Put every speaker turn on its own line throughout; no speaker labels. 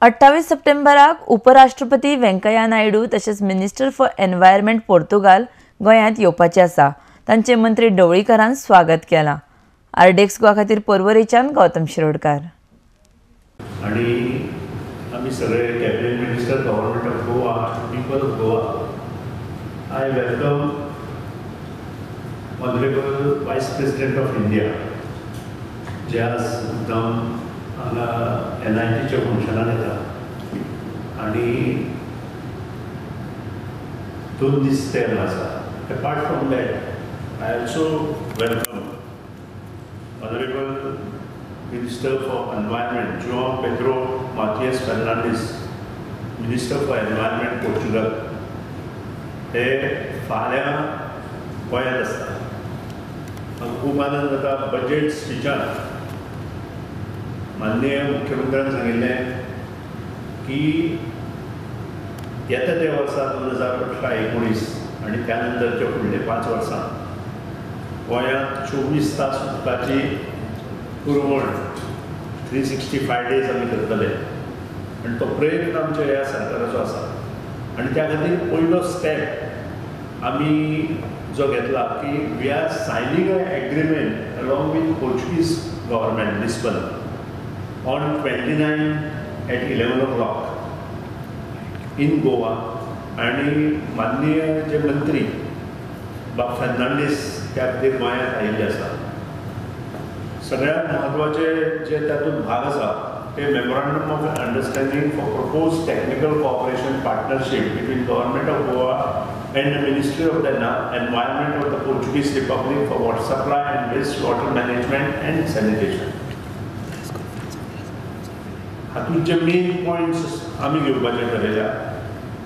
28 सप्टेंबराक उपराष्ट्रपती वेंकय्या नायडू तसेच minister for environment Portugal गोंयांत येवपाचे आसा। तांचे मंत्री ढवळीकरान स्वागत केला। आरडेक्स गोवा खातीर पर्वरीच्यान गौतम शिरोडकार।
आणि आम्ही सगळे cabinet minister government of Goa, people of Goa, I welcome honourable वायस प्रेसिडेंट ऑफ इंडिया जे आज मुद्दाम हांगा NITच्या फंक्शनाक येता आणि 2 दीस ते आसा। Apart from that I also welcome honourable minister for environment Joao Pedro Mathias Fernandes, minister for environment Portugal, हे फाल्यां गोंयांत आसता। म्हाका खूब आनंद जाता। बजेट स्पीचान माननीय मुख्यमंत्र्यान सांगिल्लें की येता त्या वर्सा 2018-19 आणि त्या नंतरच्या फुडले 5 वर्सां गोंयांत 24 तास उदकाची पुरवण 365 डेज आमी करतले आनी तो प्रयत्न आमच्या ह्या सरकाराचो आसा। आनी त्या खातीर पयलो स्टेप आमी जो घेतला की we are signing a agreement along with Portuguese government Lisbon on 29 at 11 o'clock in Goa। आणि माननीय जे मंत्री बाब फर्नांडीस त्या खातीर गोंयांत आयिल्ले आसा। सगळ्यात म्हत्वाचे जे तातूंत भाग आसा ते memorandum of understanding for propose technical cooperation partnership between government of Goa and the Ministry of the Environment of the Portuguese Republic for water supply and waste water management and sanitation। हातूंत जे मेन पॉयंट्स आमी घेवपाचे ठरयल्या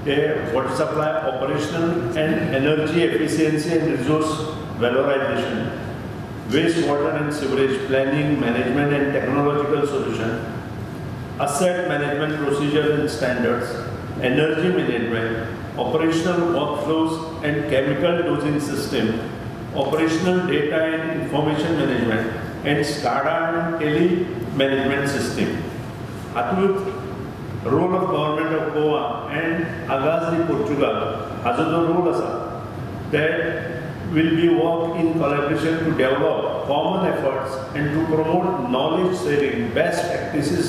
ते water supply operational and energy efficiency and resource valorisation, waste water and sewerage planning management and technological solution, asset management procedures and standards, energy management, operational workflows and chemical dosing system, operational data and information management, and SCADA and tele management system। हातूंत role of government of Goa and Aguas de Portugal हाजो जो role आसा that will be work in collaboration to develop common efforts and to promote knowledge sharing, best practices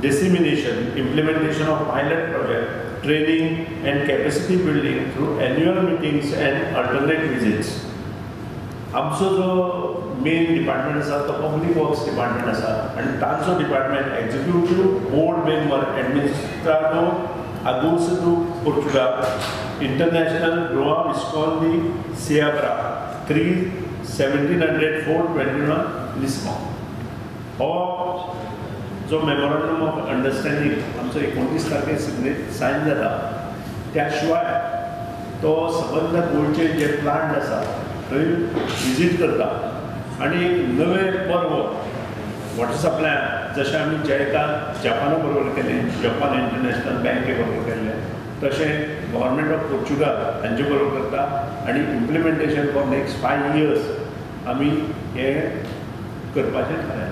dissemination, implementation of pilot project, training and capacity building through annual meetings and alternate visits। आमचो जो main department आसा तो public works department आसा आनी तांचो department executive board member एडमिनिस्ट्राडो आगोस दो Portugal international Goa विस्कॉन्दी सियाब्रा 3-1700-421 Lisbon. हो जो memorandum of understanding आमचो 29 तारखेक सायन जाता, त्या शिवाय तो सबंद गोंयचे जे प्लांट आसा थंय विजीट करता आनी नवे पर्व वॉटर सप्लाय जशें आमी जपाना बरोबर केलें, जपान इंटरनॅशनल बँके बरोबर केल्लें, तशें गव्हर्नमेंट ऑफ पोर्तुगाल हांचे बरोबर करता आनी इम्प्लिमेंटेशन फॉर नेक्स्ट 5 years आमी हें करपाचें थारायलें।